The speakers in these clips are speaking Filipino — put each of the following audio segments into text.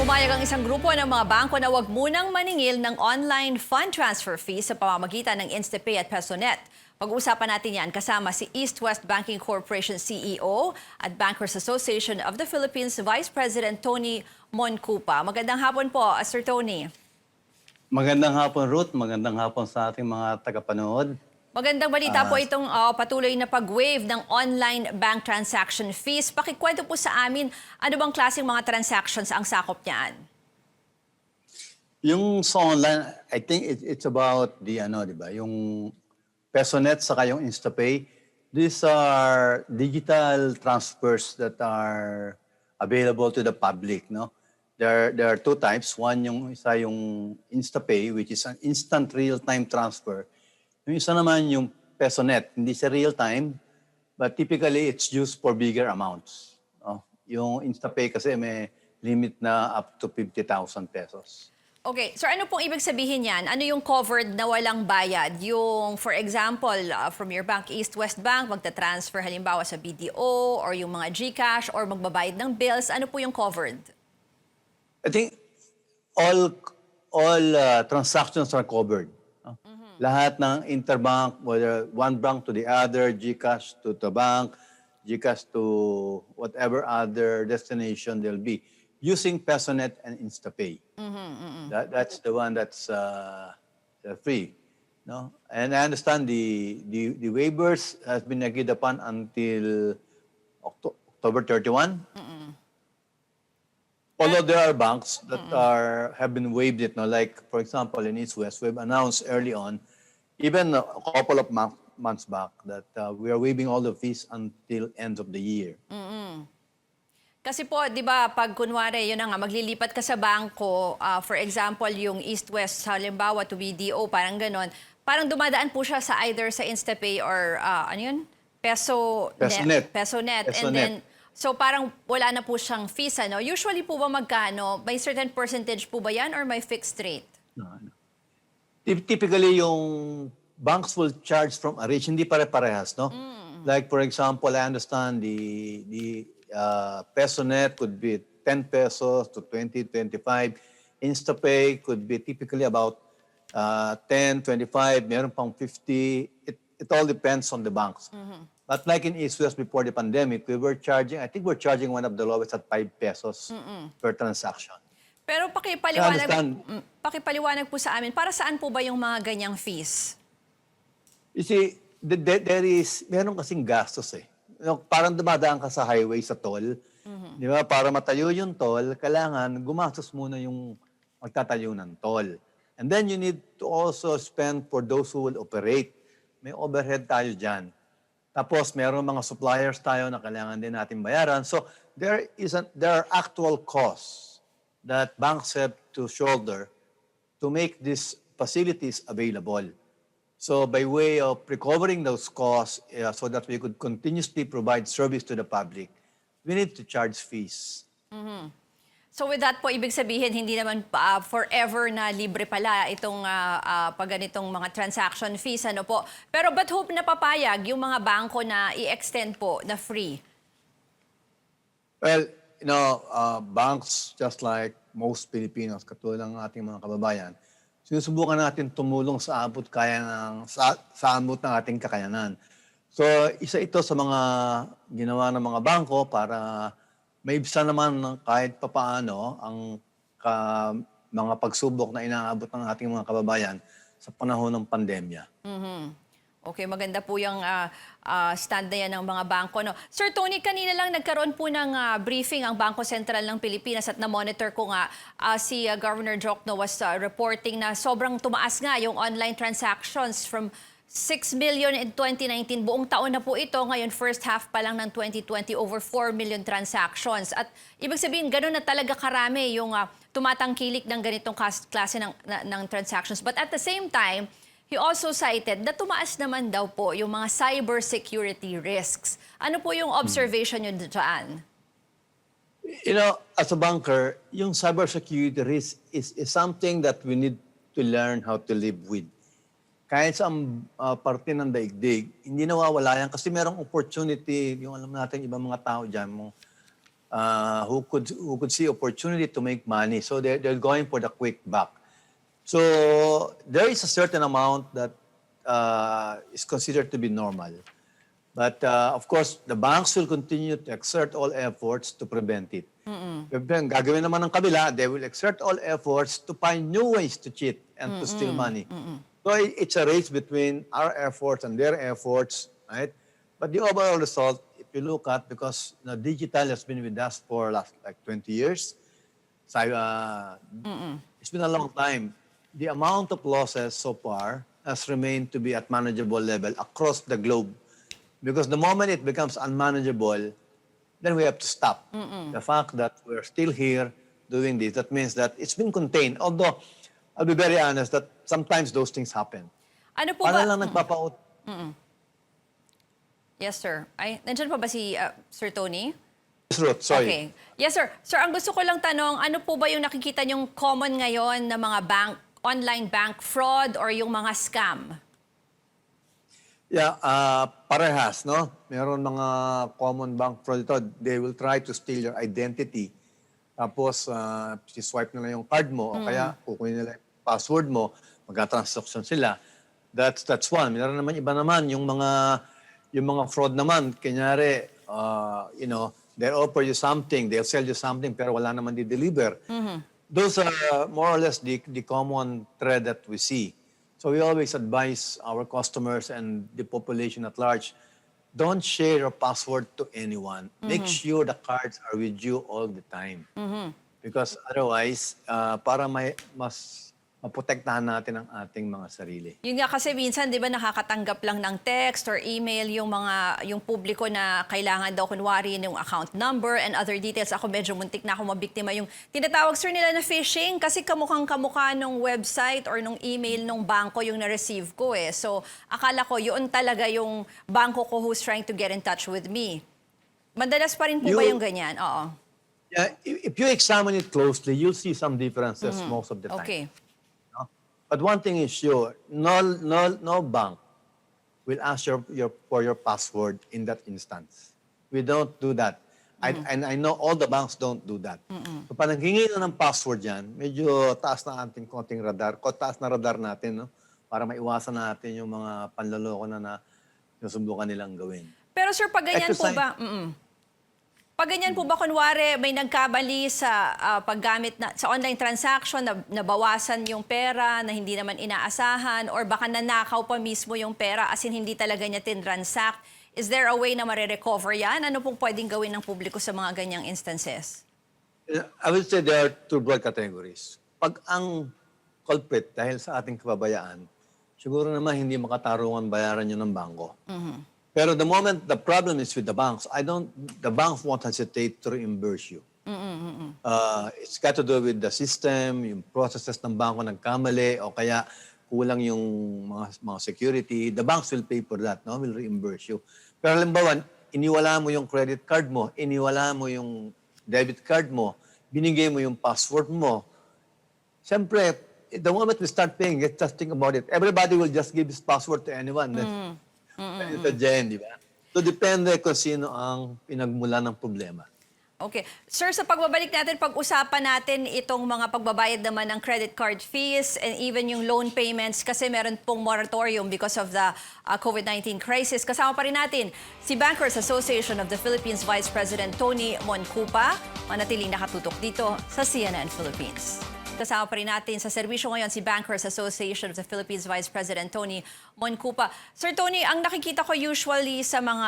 Pumayag ang isang grupo ng mga bangko na huwag munang maningil ng online fund transfer fees sa pamamagitan ng InstaPay at PesoNet. Pag-uusapan natin yan kasama si East West Banking Corporation CEO at Bankers Association of the Philippines Vice President Tony Moncupa. Magandang hapon po, Sir Tony. Magandang hapon, Ruth. Magandang hapon sa ating mga tagapanood. Magandang balita po itong patuloy na pag-waive ng online bank transaction fees. Pakikwento po sa amin, ano bang klaseng mga transactions ang sakop niyan? Yung sa online, I think it's about the di ba, yung PesoNet saka yung InstaPay. These are digital transfers that are available to the public, no? There are two types. One yung isa yung InstaPay, which is an instant real-time transfer. Yung isa naman yung PesoNet, hindi siya real-time, but typically it's used for bigger amounts. No? Yung InstaPay kasi may limit na up to 50,000 pesos. Okay, so ano pong ibig sabihin yan? Ano yung covered na walang bayad? Yung, for example, from your bank, East West Bank, magta-transfer halimbawa sa BDO or yung mga GCash or magbabayad ng bills, ano po yung covered? I think all transactions are covered. No? Lahat ng interbank, whether one bank to the other, GCash to the bank, GCash to whatever other destination there'll be, using PesoNet and InstaPay. That's the one that's free. No? And I understand the waivers has been agreed upon until October 31. Although there are banks that have been waived it, no? Like for example in East West, we've announced early on, even a couple of months back, that we are waiving all the fees until end of the year. Kasi po, di ba, pag kunwari, yun na nga, maglilipat ka sa bangko, for example, yung East West, halimbawa to BDO, parang ganon, parang dumadaan po siya sa either sa InstaPay or, ano yun? PesoNet. And then, so parang wala na po siyang fees, ano? Usually po ba magkano? May certain percentage po ba yan or may fixed rate? No. Typically, yung banks will charge from a rate, hindi pare-parehas, no? Like for example, I understand the PesoNet could be 10 pesos to 20, 25. InstaPay could be typically about 10, 25, meron pang 50. It all depends on the banks. But like in East West before the pandemic, I think we're charging one of the lowest at 5 pesos per transaction. Pero pakipaliwanag po sa amin, para saan po ba yung mga ganyang fees? You see, meron kasing gastos eh. Parang dumadaan ka sa highway sa toll. Di ba? Para matayo yung toll, kailangan gumastos muna yung magtatayo ng toll. And then you need to also spend for those who will operate. May overhead tayo dyan. Tapos meron mga suppliers tayo na kailangan din natin bayaran. So there are actual costs that banks have to shoulder to make these facilities available. So by way of recovering those costs so that we could continuously provide service to the public, we need to charge fees. So with that po, ibig sabihin, hindi naman forever na libre pala itong pag ganitong mga transaction fees, ano po. Pero ba't hope na papayag yung mga bangko na i-extend po na free? Well, banks, just like most Filipinos, katulad ng ating mga kababayan, sinusubukan natin tumulong sa abot ng ating kakayanan. So, isa ito sa mga ginawa ng mga bangko para maibsan naman kahit papaano ang mga pagsubok na inaabot ng ating mga kababayan sa panahon ng pandemya. Okay, maganda po yung stand na yan ng mga bangko. No? Sir Tony, kanina lang nagkaroon po ng briefing ang Bangko Sentral ng Pilipinas at na-monitor ko nga si Governor Jokno was reporting na sobrang tumaas nga yung online transactions from 6 million in 2019. Buong taon na po ito. Ngayon, first half pa lang ng 2020, over 4 million transactions. At ibig sabihin, gano'n na talaga karami yung tumatangkilik ng ganitong klase ng transactions. But at the same time, he also cited na tumaas naman daw po yung mga cybersecurity risks. Ano po yung observation nyo dyan? As a banker, yung cybersecurity risk is something that we need to learn how to live with. Kahit sa parte ng daigdig, hindi nawawala yan kasi merong opportunity, yung alam natin ibang mga tao dyan, who could see opportunity to make money. So they're going for the quick buck. So there is a certain amount that is considered to be normal. But of course, the banks will continue to exert all efforts to prevent it. Ang gagawin naman ng kabila, they will exert all efforts to find new ways to cheat and to steal money. So it's a race between our efforts and their efforts, right? But the overall result, if you look at, because digital has been with us for last like 20 years, so, it's been a long time. The amount of losses so far has remained to be at manageable level across the globe. Because the moment it becomes unmanageable, then we have to stop. The fact that we're still here doing this, that means that it's been contained. Although, I'll be very honest that sometimes those things happen. Ano po Para ba? lang nagpapaut. Yes, sir. Ay, nandiyan pa ba si Sir Tony? Yes, Ruth, sorry. Okay. Yes, sir. Sir, ang gusto ko lang tanong, ano po ba yung nakikita niyong common ngayon na mga online bank fraud or yung mga scam? Yeah, parehas, no? Meron mga common bank fraud ito. They will try to steal your identity. Tapos, swipe nila yung card mo o kaya kukunin nila yung password mo, magka-transaction sila. That's one. Meron naman iba naman yung mga fraud naman. Kunyari, they'll offer you something, they'll sell you something pero wala naman di-deliver. Those are more or less the common thread that we see. So we always advise our customers and the population at large, don't share your password to anyone. Make sure the cards are with you all the time. Because otherwise, para mas maprotektahan natin ang ating mga sarili. Yun nga kasi minsan, di ba, nakakatanggap lang ng text or email yung publiko na kailangan daw kunwari yung account number and other details. Ako medyo muntik na ako mabiktima yung tinatawag sir nila na phishing kasi kamukhang-kamukha nung website or nung email nung bangko yung na-receive ko eh. So, akala ko yun talaga yung bangko ko who's trying to get in touch with me. Madalas pa rin po ba yung ganyan? Oo. Yeah, if you examine it closely, you'll see some differences most of the time. Okay. But one thing is sure, no bank will ask for your password in that instance. We don't do that. And I know all the banks don't do that. So pag naghingi na ng password yan, medyo taas na ating konting radar, taas na radar natin, no? Para maiwasan natin yung mga panloloko na susubukan nilang gawin. Pero sir, pag ganyan po ba, pag ganyan po ba, kunwari, may nagkabali sa paggamit sa online transaction, na nabawasan yung pera na hindi naman inaasahan, or baka nanakaw pa mismo yung pera as in hindi talaga niya tinransact, is there a way na marirecover yan? Ano pong pwedeng gawin ng publiko sa mga ganyang instances? I would say there are two broad categories. Pag ang culprit dahil sa ating kababayaan, siguro naman hindi makatarungan bayaran yun ng bangko. Pero the moment the problem is with the banks, the banks won't hesitate to reimburse you. It's got to do with the system, yung processes ng bangko nagkamali, o kaya kulang yung mga security. The banks will pay for that, no? Will reimburse you. Pero halimbawa, iniwala mo yung credit card mo, iniwala mo yung debit card mo, binigay mo yung password mo. Siyempre, the moment we start paying, just think about it. Everybody will just give his password to anyone. Ito dyan, di ba? So, depende kung sino ang pinagmula ng problema. Okay. Sir, sa pagbabalik natin, pag-usapan natin itong mga pagbabayad naman ng credit card fees and even yung loan payments kasi meron pong moratorium because of the COVID-19 crisis. Kasama pa rin natin si Bankers Association of the Philippines Vice President Tony Moncupa. Manatiling nakatutok dito sa CNN Philippines. Kasama pa rin natin sa serbisyo ngayon si Bankers Association of the Philippines Vice President Tony Moncupa. Sir Tony, ang nakikita ko usually sa mga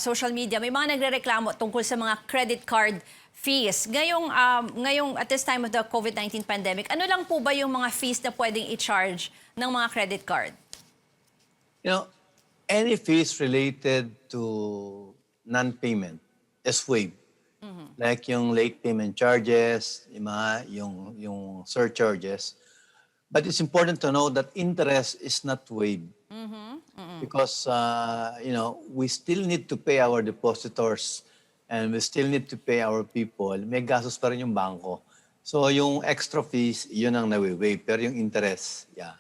social media, may mga nagrereklamo tungkol sa mga credit card fees. Ngayong at this time of the COVID-19 pandemic, ano lang po ba yung mga fees na pwedeng i-charge ng mga credit card? You know, any fees related to non-payment is waived. Like yung late payment charges, yung surcharges. But it's important to know that interest is not waived. Because, we still need to pay our depositors and we still need to pay our people. May gastos pa rin yung bangko. So yung extra fees, yun ang nawi-waive. Pero yung interest, yeah.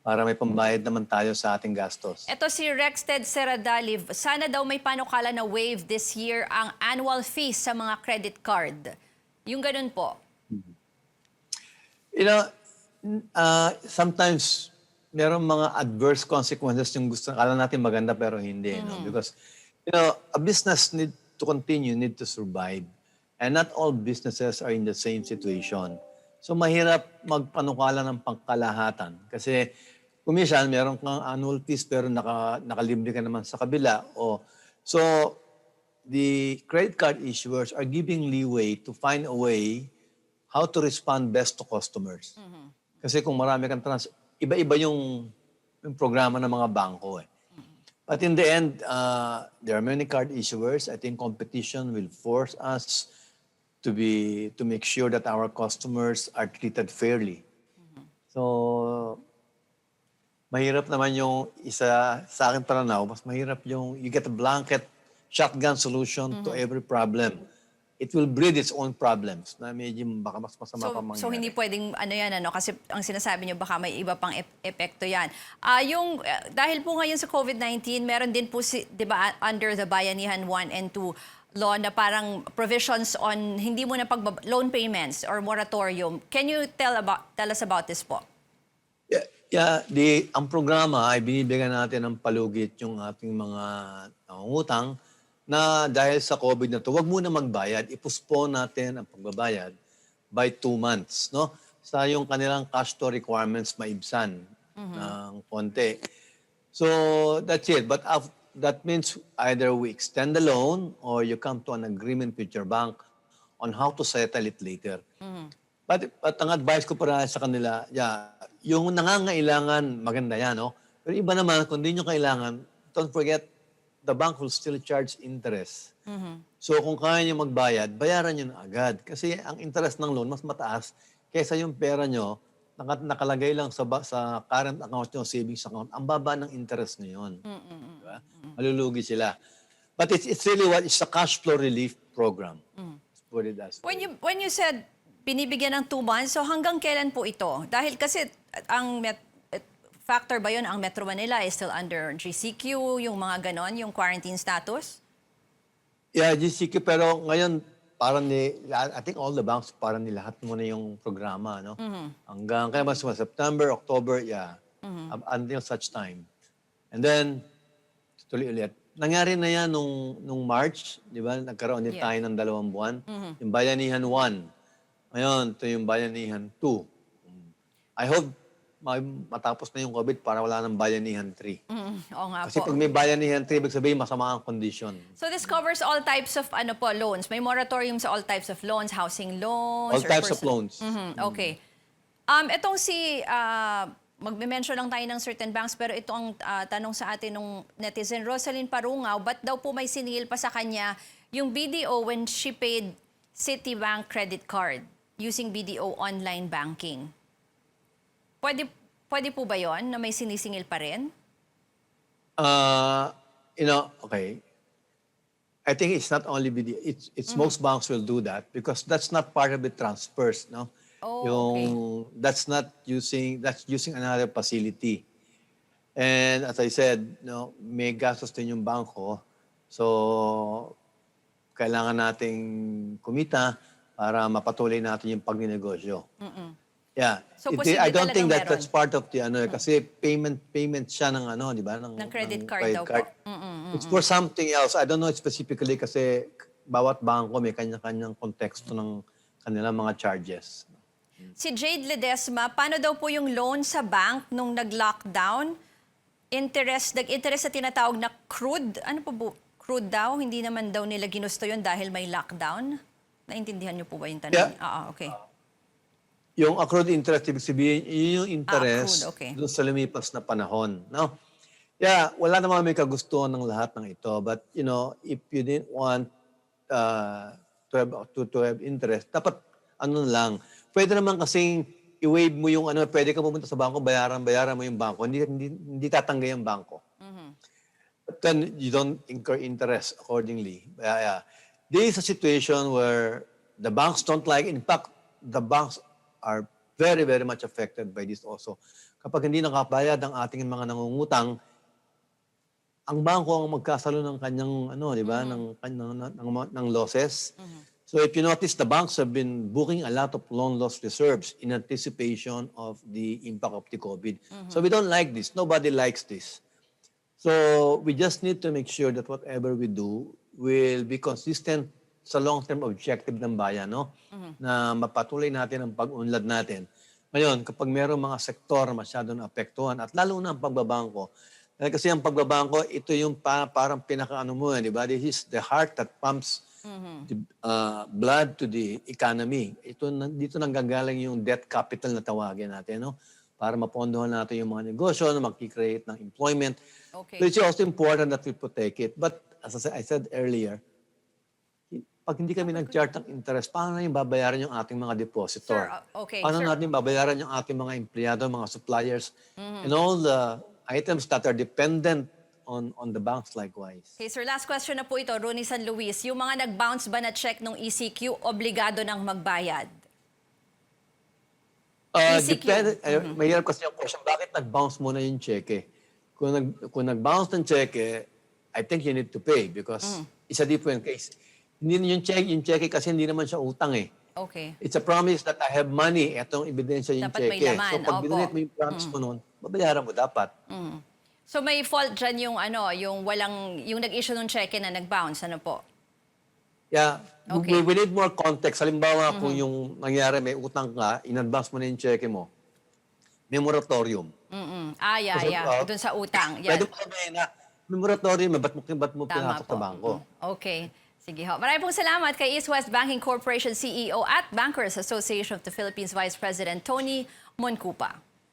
Para may pambayad naman tayo sa ating gastos. Ito si Rexted Seradali, sana daw may panukala na waive this year ang annual fees sa mga credit card. Yung ganun po. You know, sometimes merong mga adverse consequences yung gusto, akala natin maganda pero hindi. No? Because, a business need to continue, need to survive. And not all businesses are in the same situation. So mahirap magpanukala ng pangkalahatan. Kasi kumisan, meron kang annual fees pero nakalibre ka naman sa kabila. So the credit card issuers are giving leeway to find a way how to respond best to customers. Kasi kung marami kang iba-iba yung programa ng mga bangko. But in the end, there are many card issuers. I think competition will force us to make sure that our customers are treated fairly. So, mahirap naman yung isa sa akin pananaw, mas mahirap yung you get a blanket shotgun solution to every problem. It will breed its own problems na medyo baka mas masama pa mangyari. So hindi pwedeng kasi ang sinasabi niyo baka may iba pang epekto yan. Dahil po ngayon sa COVID-19, meron din po 'di ba under the Bayanihan 1 and 2 law na parang provisions on hindi mo na loan payments or moratorium. Can you tell us about this po? Ang programa ay binibigyan natin ng palugit yung ating mga nangungutang na dahil sa COVID na to, wag muna magbayad. I-postpone natin ang pagbabayad by 2 months. No? Sa yung kanilang cash flow requirements maibsan ng konti. So, that's it. But that means either we extend the loan or you come to an agreement with your bank on how to settle it later. But ang advice ko para sa kanila, yung nangangailangan, maganda yan. No? Pero iba naman, kung di nyo kailangan, don't forget, the bank will still charge interest. So kung kaya nyo magbayad, bayaran nyo na agad. Kasi ang interest ng loan mas mataas kaysa yung pera nyo nakalagay lang sa current account nyo, savings account. Ang baba ng interest nyo yun. Diba? Malulugi sila. But it's really it's a cash flow relief program. Let's put it as When you said binibigyan ng 2 months, so hanggang kailan po ito? Dahil kasi ang factor ba yun, ang Metro Manila is still under GCQ, yung mga ganon, yung quarantine status? Yeah, GCQ, pero ngayon, parang I think all the banks, parang nilahat muna yung programa, no? Hanggang, kaya mas September, October, until such time. And then, tuloy ulit. Nangyari na yan nung March, di ba? Nagkaroon din tayo ng 2 buwan. Yung Bayanihan 1. Ngayon, ito yung Bayanihan 2. I hope matapos na yung COVID para wala ng Bayanihan 3. Oo nga Kasi po. pag may Bayanihan 3, ibig sabihin masama ang condition. So this covers all types of loans. May moratorium sa all types of loans, housing loans. All types of loans. Okay. Itong magme-mention lang tayo ng certain banks, pero ito ang tanong sa atin ng netizen, Rosalyn Parungaw, ba't daw po may siningil pa sa kanya yung BDO when she paid Citibank credit card using BDO online banking? Pwede po ba yon na may sinisingil pa rin? Okay. I think it's not only BDO. It's most banks will do that because that's not part of the transfers, no? Okay. That's using another facility. And as I said, may gastos din yung bangko. So, kailangan nating kumita para mapatuloy natin yung pagninegosyo. Yeah. So, I don't think talagang that's part of the kasi payment siya ng di ba? Ng credit card daw po. It's for something else. I don't know specifically kasi bawat bangko may kanya-kanyang konteksto ng kanilang mga charges. Si Jade Ledesma, paano daw po yung loan sa bank nung nag-lockdown? Nag-interest sa tinatawag na crude. Ano po crude daw? Hindi naman daw nila ginusto yun dahil may lockdown? Naintindihan niyo po ba yung tanong? Yeah. Okay. Yung accrued interest, ibig sabihin, yun yung interest accrued, okay. doon sa lumipas na panahon. No? Yeah, wala naman may kagustuhan ng lahat ng ito. But, if you didn't want to have interest, dapat lang. Pwede naman kasing i-waive mo yung pwede ka pumunta sa bangko, bayaran mo yung bangko. Hindi tatanggay ang bangko. But then you don't incur interest accordingly. This is a situation where the banks don't like. In fact, the banks are very, very much affected by this also. kapag hindi nakabayad ang ating mga nangungutang, ang bangko ang magkasalo ng kanyang ano, 'di ba, ng losses. So if you notice, the banks have been booking a lot of loan loss reserves in anticipation of the impact of the COVID. So we don't like this. Nobody likes this. So we just need to make sure that whatever we do will be consistent sa long-term objective ng bayan, no? Na mapatuloy natin ang pag-unlad natin. Ngayon, kapag mayroong mga sektor na masyado na apektuhan, at lalo na ang pagbabangko, kasi ang pagbabangko, ito yung parang pinaka-ano mo, di ba? This is the heart that pumps the, blood to the economy. Dito nanggagaling yung debt capital na tawagin natin, no? Para mapondohan natin yung mga negosyo, na mag-create ng employment. Okay. So it's also important that we protect it. But as I said earlier, pag hindi kami nag-chart ng interest, paano natin babayaran yung ating mga depositor? Sir, okay. Paano Sir, natin babayaran yung ating mga empleyado, mga suppliers, and all the items that are dependent on the banks likewise? okay, sir, last question na po ito, Ronnie San Luis. Yung mga nag-bounce ba na check ng ECQ, obligado nang magbayad? ECQ. Depende, mahirap kasi yung question, bakit nag-bounce muna yung cheque? Kung nag-bounce ng cheque, I think you need to pay because it's a different case. Hindi yung cheque kasi hindi naman siya utang eh. Okay. It's a promise that I have money. Etong ebidensya yung Dapat may cheque. laman, So pag opo. binunit mo yung promise mo noon, babayaran mo dapat. So may fault dyan yung yung nag-issue ng cheque na nag-bounce, ano po? Yeah, Okay. we need more context. Halimbawa, kung yung nangyari, may utang ka, in-advance mo na yung cheque mo, may moratorium. Kasi, Doon sa utang. Pwede Yan. mo sabihin na, may moratorium, ba't mo Tama pinasok po. sa bangko? Okay. Sige ho. Maraming pong salamat kay East West Banking Corporation CEO at Bankers Association of the Philippines Vice President Tony Moncupa.